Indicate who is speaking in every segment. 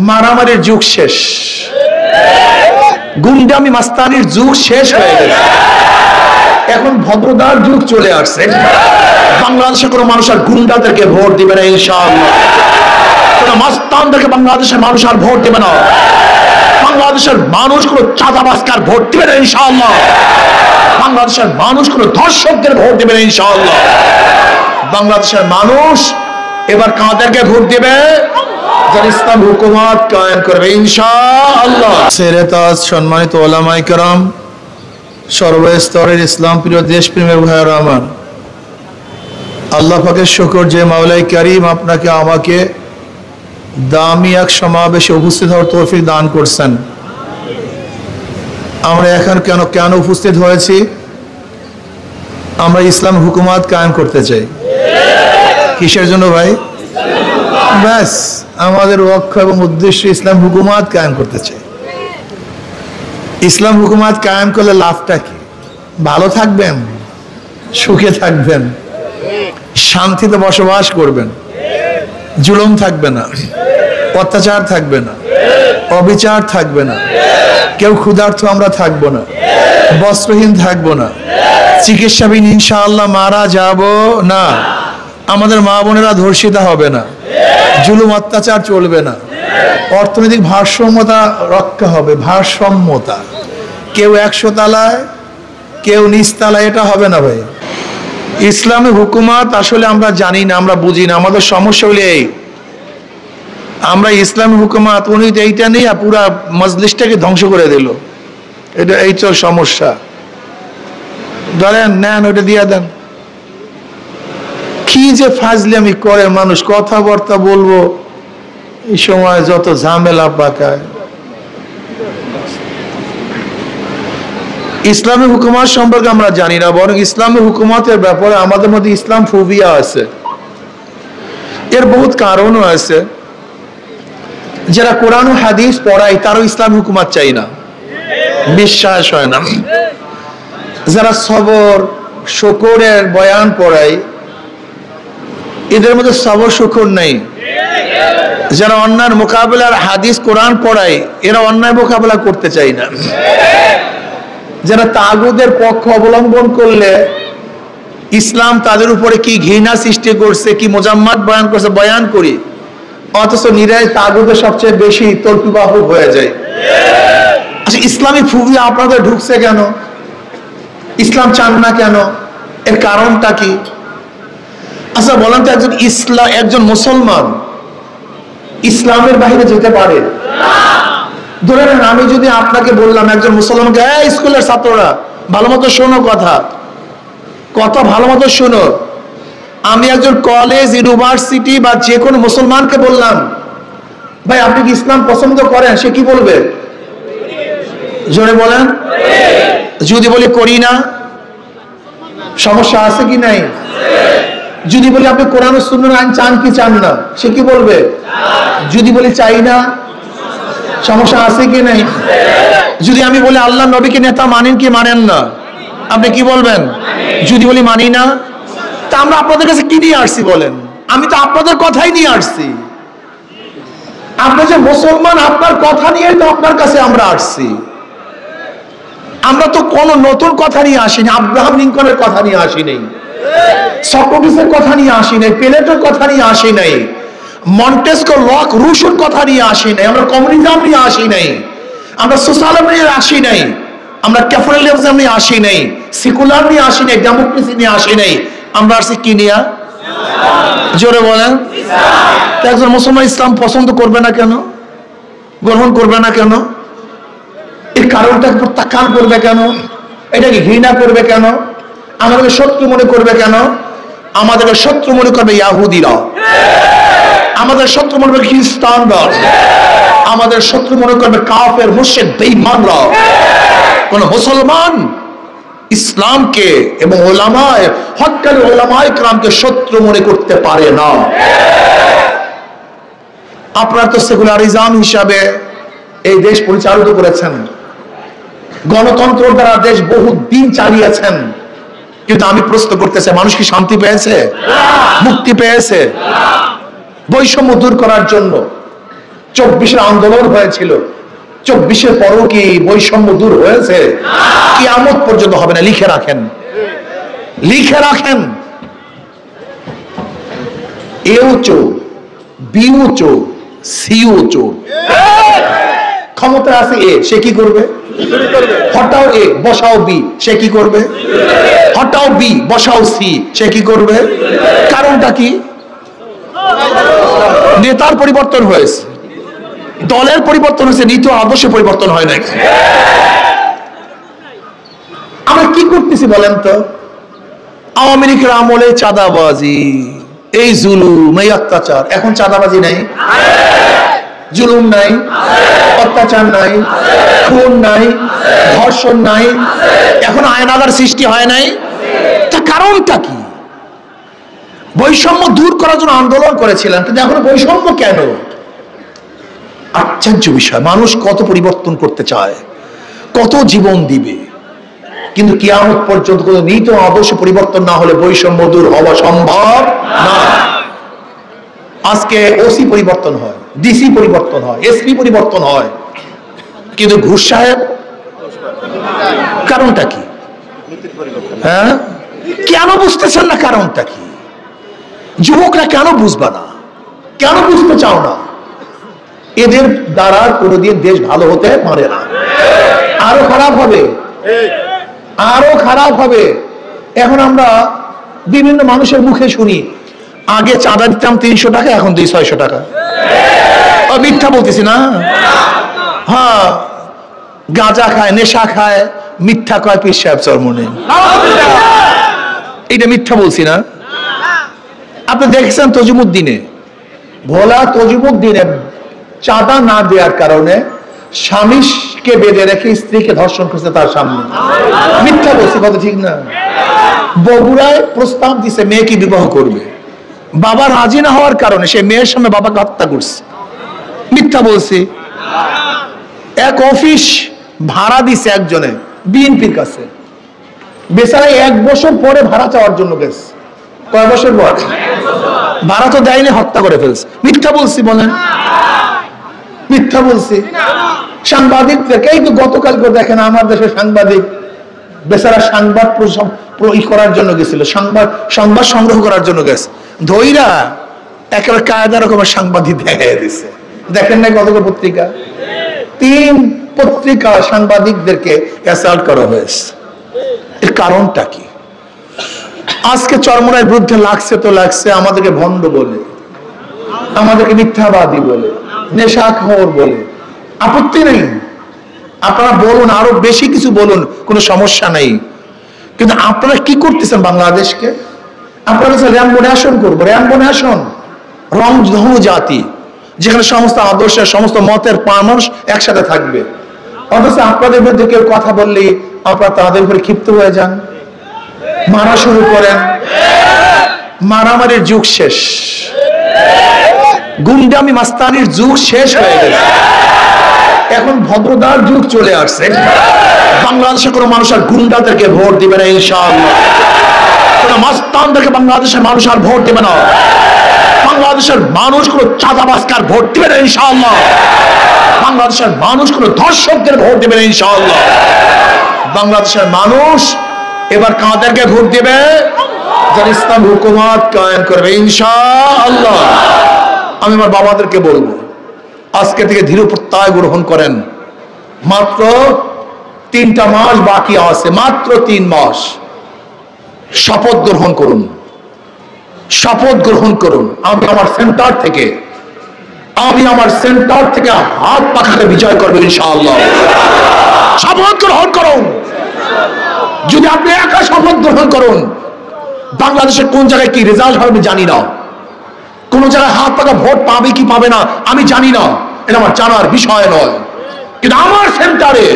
Speaker 1: মারামারির যুগ শেষ, গুন্ডামি মাস্তানির যুগ শেষ হয়ে গেছে, এখন ভদ্রতার যুগ চলে আসছে। বাংলাদেশের কোনো মানুষ আর গুন্ডাদেরকে ভোট দিবে না ইনশাআল্লাহ। কোনো মাস্তানদেরকে বাংলাদেশের মানুষ আর ভোট দিবে না। বাংলাদেশের মানুষ কোনো চাঁদাবাজকার ভোট দিবে না ইনশাআল্লাহ। বাংলাদেশের মানুষ কোনো ধর্ষকদের ভোট দিবে না ইনশাআল্লাহ। বাংলাদেশের মানুষ এবার কাদেরকে ভোট দিবে? যারা ইসলাম হুকুমত কায়েম করবে ইনশাআল্লাহ। সেরেতাজ সম্মানিত ওলামায়ে কেরাম, সর্বস্তরের ইসলাম প্রিয় দেশপ্রেমের ভাইয়েরা আমার, আল্লাহ পাকের শুকর যে মাওলাই কারীম আপনাকে আমাকে দামি এক সমাবেশে উপস্থিত হওয়ার তৌফিক দান করছেন। আমরা এখন কেন উপস্থিত হয়েছি? আমরা ইসলাম হুকুমত কায়েম করতে চাই। কিসের জন্য ভাই? ব্যাস, আমাদের লক্ষ্য এবং উদ্দেশ্য ইসলাম হুকুমত কায়েম করতে চাই। ইসলাম হুকুমত কায়েম করলে লাভটা কি? ভালো থাকবেন, সুখে থাকবেন, শান্তিতে বসবাস করবেন, জুলুম থাকবে না, অত্যাচার থাকবে না, অবিচার থাকবে না, কেউ ক্ষুধার্ত আমরা থাকবো না, বস্ত্রহীন থাকবো না, চিকিৎসাবিহীন ইনশাআল্লাহ মারা যাব না, আমাদের মা বোনেরা ধর্ষিতা হবে না, জুলুম অত্যাচার চলবে না, অর্থনৈতিক ভারসাম্যতা রক্ষা হবে, ভারসাম্যতা, কেউ 100 তলায় কেউ নিচতলায়, এটা হবে না ভাই। ইসলামী হুকুমত আসলে আমরা জানি না, আমরা বুঝি না। আমাদের সমস্যা হলে এই, আমরা ইসলামী হুকুমত উনি এইটা নেই পুরা মজলিসটাকে ধ্বংস করে দিল, এটা এই তো সমস্যা। ধরেন নেন, ওইটা দিয়ে দেন। কি যে ফাজলামি করে মানুষ, কথাবার্তা বলবো এই সময় যত ঝামেলা পাকায়। ইসলামী হুকুমত সম্পর্কে আমরা জানি না, বরং ইসলামী হুকুমতের ব্যাপারে আমাদের মধ্যে ইসলাম ফোবিয়া আছে। এর বহুত কারণও আছে। যারা কোরআন ও হাদিস পড়ায় তারও ইসলাম হুকুমত চাই না, বিশ্বাস হয় না। যারা সবর শুকরের বয়ান পড়ায় এদের মধ্যে সবর শুকর নেই। যারা অন্যায়ের মোকাবেলার হাদিস কোরআন পড়ায় এরা অন্যায় মোকাবেলা করতে চাই না। যারা তাগুদের পক্ষ অবলম্বন করলে ইসলাম তাদের উপরে কি ঘৃণা সৃষ্টি করছে, কি মোজাম্মাত বয়ান করছে বয়ান করি, অথচ নিরাই তাগুদের সবচেয়ে বেশি তল্পিবাহক হয়ে যায়। আচ্ছা, ইসলামী ফুবিয়া আপনাদের ঢুকছে কেন? ইসলাম চান না কেন? এর কারণটা কি? আচ্ছা বলেন তো, একজন মুসলমান ইসলামের বাইরে যেতে পারে? ধরে নেন আমি যদি আপনাকে বললাম, একজন মুসলমানকে, স্কুলের ছাত্ররা ভালো মতো শোনো, কথা ভালো মতো শোনো, আমি একজন কলেজ ইউনিভার্সিটি বা যে কোনো মুসলমানকে বললাম, ভাই আপনি কি ইসলাম পছন্দ করেন? সে কি বলবে? জোরে বলেন। যদি বলি করি না, সমস্যা আছে কি নাই? যদি বলি আপনি কোরআন ও সুন্নাহর আইন চান কি চান না, সে কি বলবে? যদি বলি চাই না, সমস্যা আছে কি নাই? যদি আমি বলি আল্লাহ নবীকে নেতা মানেন কি মানেন না, আপনি কি বলবেন? যদি বলি মানি না, তা আমরা আপনাদের কাছে কি নিয়ে আসছি বলেন? আমি তো আপনাদের কথাই নিয়ে আসছি। আপনি যে মুসলমান, আপনার কথা নিয়ে তো আপনার কাছে আমরা আসছি। আমরা তো কোনো নতুন কথা নিয়ে আসিনি, আব্রাহাম লিঙ্কনের কথা নিয়ে আসি নাই, সক্রেটিসের কথা নিয়ে আসি নাই, প্লেটোর কথা নিয়ে আসি নাই, মন্টেস্কো, লক, রুশোর কথা নিয়ে আসি নাই, আমরা কমিউনিজম নিয়ে আসি নাই, আমরা সোশ্যালিজম নিয়ে আসি নাই, আমরা ক্যাপিটালিজম নিয়ে আসি নাই, সেকুলার নিয়ে আসি নাই, ডেমোক্রেসি নিয়ে আসি নাই। আমরা আসছি কি নিয়ে? জোরে বলেন। একজন মুসলমান ইসলাম পছন্দ করবে না কেন? গ্রহণ করবে না কেন? এর কারণটা প্রত্যাখ্যান করবে কেন? এটাকে ঘৃণা করবে কেন? আমাদেরকে শত্রু মনে করবে কেন? আমাদেরকে শত্রু মনে করবে ইয়াহুদিরা, আমাদের শত্রু মনে করবে খ্রিস্টানরা, আমাদের শত্রু মনে করবে কাফের, মুশরিক, বেঈমানরা। কোন মুসলমান ইসলামকে এবং ওলামায়ে হক্কানি ওলামায়ে কেরামকে শত্রু মনে করতে পারে না। আপনারা তো সেকুলারিজম হিসাবে এই দেশ পরিচালিত করেছেন, গণতন্ত্র দ্বারা দেশ বহু দিন চালিয়েছেন, কিন্তু আমি প্রশ্ন করতেছি, মানুষ কি শান্তি পেয়েছে? মুক্তি পেয়েছে? বৈষম্য দূর করার জন্য 24-এর আন্দোলন হয়েছিল, 24-এর পরও কি বৈষম্য দূর হয়েছে? কিয়ামত পর্যন্ত হবে না। লিখে রাখেন, লিখে রাখেন। এও চোর, বিও চোর, সিও চোর। ক্ষমতা আছে এ, সে কি করবে? হটাও এ বসাও বি, সে কি করবে? হটাও বি বসাও সি, সে কি করবে? কারণটা কি? নেতার পরিবর্তন হয়েছে, দলের পরিবর্তন হয়েছে, নীতি আদর্শে পরিবর্তন হয় নাকি? আমরা কি করতেছি বলেন তো? আওয়ামী লীগের আমলে চাঁদাবাজি, এই জুলুম, এই অত্যাচার। এখন চাঁদাবাজি নাই, জুলুম নাই, অত্যাচার নাই, খুন নাই, ধর্ষণ নাই, এখন আয়নাগার সৃষ্টি হয় নাই। তা কারণটা কি? বৈষম্য দূর করার জন্য আন্দোলন করেছিলাম, কিন্তু এখন বৈষম্য কেন? আশ্চর্য বিষয়। মানুষ কত পরিবর্তন করতে চায়, কত জীবন দিবে, কিন্তু কিয়ামত পর্যন্ত কোনো নীতি আদর্শ পরিবর্তন না হলে বৈষম্য দূর হওয়া সম্ভব না। আজকে ওসি পরিবর্তন হয়, ডিসি পরিবর্তন হয়, এসপি পরিবর্তন হয়, কিন্তু ঘুষ সাহেব, কারণটা কি? হ্যাঁ, কেন বুঝতেছেন না? কারণটা কি? যুবকরা কেন বুঝবা না? কেন বুঝতে চাও না? এদের দ্বারা কোনোদিন দেশ ভালো হতে পারে না, আরো খারাপ হবে, আরো খারাপ হবে। এখন আমরা বিভিন্ন মানুষের মুখে শুনি, আগে চাঁদা দিতাম 300 টাকা, এখন 200-600 টাকা। মিথ্যা বলতেছি না? হ্যাঁ, গাঁজা খায়, নেশা খায়, মিথ্যা কয় পীর সাহেব চরমনে। এটা মিথ্যা বলছি না? আপনি দেখছেন তজিমুদ্দিনে, ভোলা তজিমুদ্দিনে চাঁদা না দেওয়ার কারণে স্বামীকে বেঁধে রেখে স্ত্রীকে ধর্ষণ করছে তার সামনে। মিথ্যা বলছি, কথা ঠিক না? বগুড়ায় প্রস্তাব দিছে মেয়েকে বিবাহ করবে, বাবা রাজি না হওয়ার কারণে সে মেয়ের সামনে বাবাকে হত্যা করছে। মিথ্যা বলছি? এক অফিস ভাড়া দিছে একজনে বিএনপির কাছে, বেচারা 1 বছর পরে ভাড়া চাওয়ার জন্য গেছে। কয় বছর পর? ভাড়া তো দেয়নি, হত্যা করে ফেলছে। মিথ্যা বলছি বলেন? মিথ্যা বলছি? সাংবাদিকদেরকে এই তো গতকালকে দেখেন আমার দেশের সাংবাদিক বেচারা সংবাদ করার জন্য গেছিল, সংবাদ সংগ্রহ করার জন্য গেছে, ধৈরা একেবারে কায়দা রকমের সাংবাদিক দেখাই দিছে। দেখেন না গতকাল পত্রিকা? 3 পত্রিকা সাংবাদিকদেরকে অ্যাসাল্ট করা হয়েছে। এর কারণটা কি? আজকে চরমোনাইয়ের বিরুদ্ধে লাগছে তো লাগছে, আমাদেরকে ভণ্ড বলে, আমাদেরকে মিথ্যাবাদী বলে, নেশাখোর বলে। আপত্তি নেই, আপনারা বলুন, আরো বেশি কিছু বলুন, কোনো সমস্যা নেই। কিন্তু আপনারা কি করতেছেন বাংলাদেশকে? আপনারা র্যাম্বো নেশন করবো, র্যাম্বো নেশন, রং ধনু জাতি, যেখানে সমস্ত আদর্শের সমস্ত মতের মানুষ একসাথে থাকবে। অথচ আপনাদের বিরুদ্ধে কেউ কথা বললে আপনারা তাদের উপরে ক্ষিপ্ত হয়ে যান, মারা শুরু করেন। মারামারির যুগ শেষ, গুন্ডামি মাস্তানির যুগ শেষ হয়ে গেছে, এখন ভদ্রতার যুগ চলে আসছে। বাংলাদেশে কোনো মানুষ আর গুন্ডাদেরকে ভোট দিবে না ইনশাআল্লাহ, কোনো মাস্তানদেরকে বাংলাদেশের মানুষ আর ভোট দিবে না, বাংলাদেশের মানুষ কোনো চাঁদাবাজকার ভোট দিবে না ইনশাআল্লাহ, বাংলাদেশের মানুষ কোনো ধর্ষকদের ভোট দিবে না ইনশাআল্লাহ। বাংলাদেশের মানুষ এবার কাদেরকে ভোট দিবে? যারা ইসলাম হুকুমত কায়েম করবে ইনশাআল্লাহ। আমি আমার বাবাদেরকে বলবো, আজকে থেকে দৃঢ় প্রত্যয় গ্রহণ করেন। মাত্র 3টা মাস বাকি আছে, মাত্র 3 মাস। শপথ গ্রহণ করুন, শপথ গ্রহণ করুন। আমি আমার সেন্টার থেকে হাত পাখাতে বিজয় করবে ইনশাআল্লাহ। শপথ গ্রহণ করুন। যদি আপনি একা শপথ গ্রহণ করুন, বাংলাদেশের কোন জায়গায় কি রেজাল্ট হবে আমি জানি না, কোন জায়গায় হাত পাকা ভোট পাবে কি পাবে না আমি জানি না, এটা আমার জানার বিষয় নয়। কিন্তু আমার সেন্টারে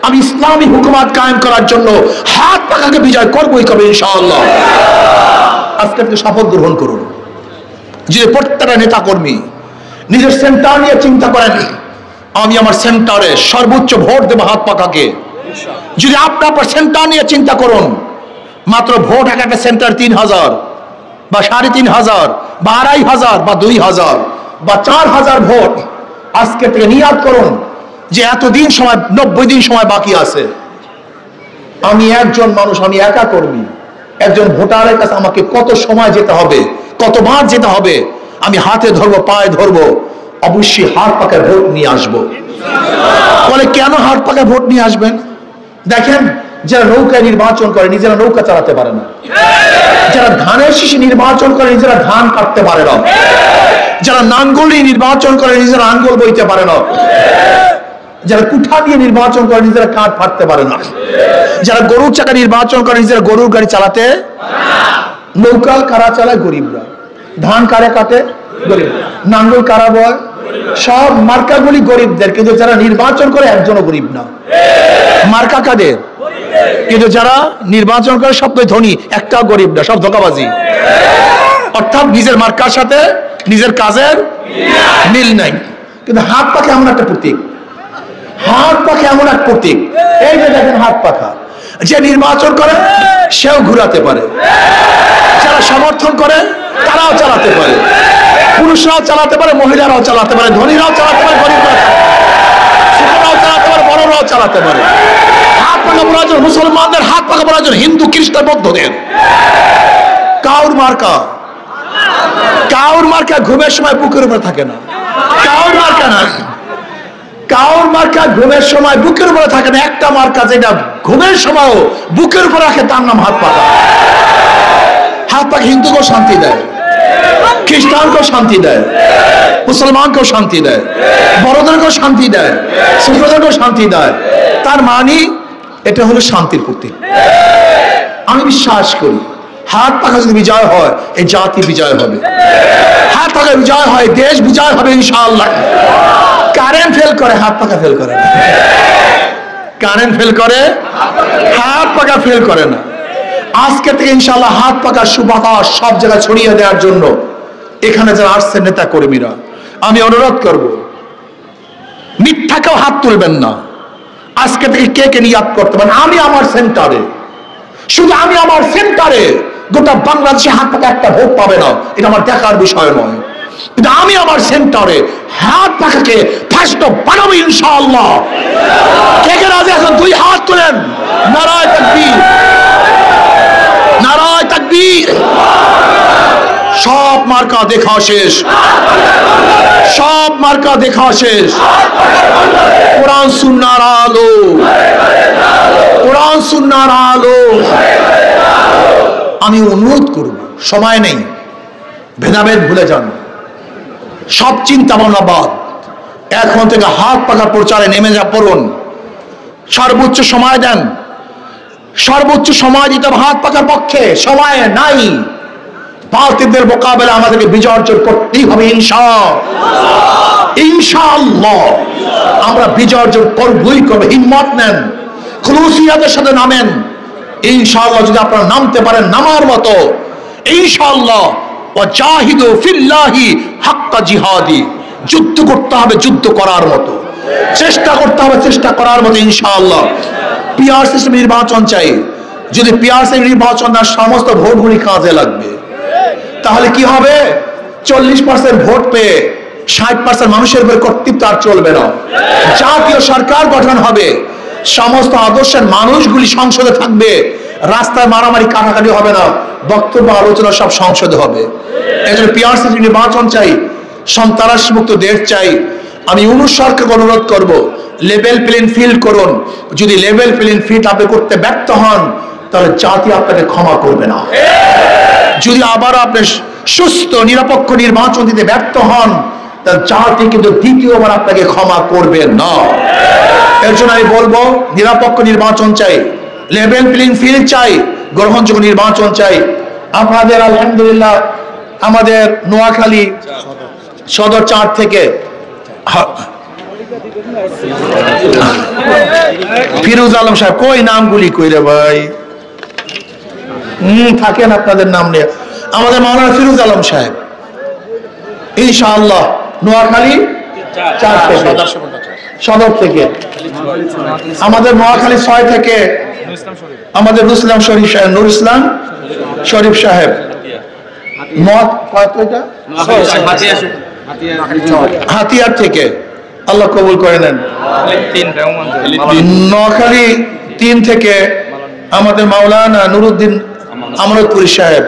Speaker 1: আমি ইসলামী হুকুমত কায়েম করার জন্য হাত পাকাকে বিজয় করবোই করবে ইনশাআল্লাহ। আজকে আপনি শপথ গ্রহণ করুন। যে প্রত্যেকটা নেতা কর্মী নিজের সেন্টার নিয়ে চিন্তা করেন, আমি আমার সেন্টারে সর্বোচ্চ ভোট দেবো হাত পাকাকে। যদি আপনার সেন্টার নিয়ে চিন্তা করুন, মাত্র ভোট একটা সেন্টার 3000 বা 3500 বা 2500 বা 2000 বা 4000 ভোট, আজকে থেকে নিয়াত করুন যে এতদিন সময়, 90 দিন সময় বাকি আছে, আমি একজন মানুষ, আমি একা কর্মী, একজন ভোটারের কাছে আমাকে কত সময় যেতে হবে, কতবার যেতে হবে, আমি হাতে ধরবো, পায়ে ধরবো, অবশ্যই হাত পাকায় ভোট নিয়ে আসবো। বলে কেন হাত পাকায় ভোট নিয়ে আসবেন? দেখেন, যারা নৌকায় নির্বাচন করে নিজেরা নৌকা চালাতে পারে না, যারা ধানের শীষে নির্বাচন করে নিজেরা ধান কাটতে পারে না, যারা নাঙ্গল নিয়ে নির্বাচন করে নিজেরা আঙ্গুল বইতে পারে না, যারা কুঠা দিয়ে নির্বাচন করে নিজেরা কাঠ ফাটতে পারে না, যারা গরুর চাকা নির্বাচন করে নিজেরা গরুর গাড়ি চালাতে, নৌকা কারা চালায়? গরিবরা। ধান কারে কাটে? গরিব। নাঙ্গল কারা বয়? সব মার্কাগুলি গরিবদের, কিন্তু যারা নির্বাচন করে একজনও গরিব না। মার্কা কাদের? কিন্তু যারা নির্বাচন করে সবটাই ধনী, একটাও গরিব না, সব ধোঁকাবাজি। অর্থাৎ নিজের মার্কার সাথে নিজের কাজের মিল নাই। কিন্তু হাত পাখা এমন একটা প্রতীক, হাত পাখা এমন এক প্রতীক। এই যে দেখেন হাত পাখা, যে নির্বাচন করে সেও ঘুরাতে পারে, যারা সমর্থন করে তারাও চালাতে পারে, পুরুষরাও চালাতে পারে, মহিলারাও চালাতে পারে, ধনীরাও চালাতে পারে, গরিবরাও চালাতে পারে, বড়রাও চালাতে পারে। হাত পাখা প্রয়োজন মুসলমানদের, হাত পাখা প্রয়োজন হিন্দু, খ্রিস্টান, বৌদ্ধদের। কাউর মার্কা, কাউর মার্কা ঘুমের সময় বুকের উপরে থাকে না, কাউর মার্কা না, কাউর মার্কা ঘুমের সময় বুকের উপরে থাকে না। একটা মার্কা যেটা ঘুমের সময় বুকের উপরে রাখে, তার নাম হাত পাখা। হাত পাখা হিন্দুকেও শান্তি দেয়, খ্রিস্টানকেও শান্তি দেয়, মুসলমানকেও শান্তি দেয়, বড়দেরকেও শান্তি দেয়, ছোটদেরকেও শান্তি দেয়। তার মানে এটা হলো শান্তির প্রতীক। আমি বিশ্বাস করি হাত পাখা যদি বিজয় হয়, এই জাতি বিজয় হবে। হাত পাখা বিজয় হয়, দেশ বিজয় হবে ইনশাআল্লাহ। কারেন্ট ফেল করে, হাত পাখা ফেল করে না। কারেন্ট ফেল করে, হাত পাখা ফেল করে না। আজকে থেকে ইনশাআল্লাহ হাত পাখা সুবাতাস সব জায়গায় ছড়িয়ে দেওয়ার জন্য এখানে যারা আসছেন নেতা কর্মীরা, আমি অনুরোধ করব, মিথ্যাকেও হাত তুলবেন না। আজকে থেকে কে কে নিয়াত করতে পারেন, আমি আমার সেন্টারে, শুধু আমি আমার সেন্টারে, গোটা বাংলাদেশে হাত পাখা একটা ভোট পাবে না, এটা আমার দেখার বিষয় নয়। কিন্তু আমি আমার সেন্টারে হাত পাখাকে ফার্স্ট বানাবো ইনশাআল্লাহ। কে কে রাজি আছেন? দুই হাত তোলেন। নারায়ে তাকবীর, নারায়ে তাকবীর। সব মার্কা দেখা শেষ, সব মার্কা দেখা শেষ। কোরআন সুন্নাহর আলো, কোরআন সুন্নাহর আলো। আমি অনুরোধ করব, সময় নেই, ভেদাভেদ ভুলে যান, সব চিন্তা ভাবনা বাদ, এখন থেকে হাত পাখা প্রচারে নেমে যা পড়ুন। সর্বোচ্চ সময় দেন, সর্বোচ্চ সময় দিতে হবে হাত পাখার পক্ষে। সময় নাই, বাতিলদের মোকাবেলা আমাদেরকে বিজয় অর্জন করতেই হবে ইনশাআল্লাহ। আমরা বিজয় অর্জন করবই করব। হিম্মত নেন, খুলুসিয়াতের সাথে নামেন ইনশাআল্লাহ। যদি আপনারা নামতে পারেন নামার মতো ইনশাআল্লাহ, ওয়াজাহিদু ফিল্লাহি হাক্কা জিহাদি, যুদ্ধ করতে হবে যুদ্ধ করার মতো, চেষ্টা করতে হবে চেষ্টা করার মতো ইনশাআল্লাহ। পিআর সিস্টেম নির্বাচন চাই। যদি পিআর সিস্টেম নির্বাচন না, সমস্ত ভোটগুলি কাজে লাগবে। তাহলে কি হবে? 40% ভোট পেয়ে 60% মানুষের উপর কর্তৃত্ব আর চলবে না। জাতীয় সরকার গঠন হবে, সমস্ত আদর্শের মানুষগুলি সংসদে থাকবে, রাস্তায় মারামারি কাটাকাটি হবে না, বক্তব্য আলোচনা সব সংসদে হবে। এই জন্য পিআর সিস্টেম নির্বাচন চাই, সন্ত্রাস মুক্ত দেশ চাই। আমি ইউনূস সরকারকে অনুরোধ করব, লেভেল প্লেইং ফিল্ড করুন। যদি লেভেল প্লেইং ফিল্ড আপনি করতে ব্যর্থ হন, তাহলে জাতি আপনাকে ক্ষমা করবে না। যদি আবার আপনি সুস্থ নিরপেক্ষ নির্বাচন দিতে ব্যর্থ হন, তাহলে জাতি কিন্তু দ্বিতীয়বার আপনাকে ক্ষমা করবে না। এর জন্য আমি বলবো, নিরপেক্ষ নির্বাচন চাই, লেভেল প্লেইং ফিল্ড চাই, গ্রহণযোগ্য নির্বাচন চাই। আপনাদের আলহামদুলিল্লাহ আমাদের নোয়াখালী সদর 4 থেকে ফিরোজ আলম সাহেব, কই নামগুলি কই রে ভাই? থাকেন আপনাদের নাম নিয়ে। আমাদের মাওলানা ফিরোজ আলম সাহেব ইনশাআল্লাহ নোয়াখালী 4 থেকে, সদর থেকে। আমাদের নোয়াখালী 6 থেকে আমাদের নুর ইসলাম শরীফ সাহেব, নুর ইসলাম শরীফ সাহেব হাতিয়ার থেকে। আল্লাহ কবুল করে নেন। নোয়াখালী 3 থেকে আমাদের মাওলানা নুরুদ্দিন আমানতপুরী সাহেব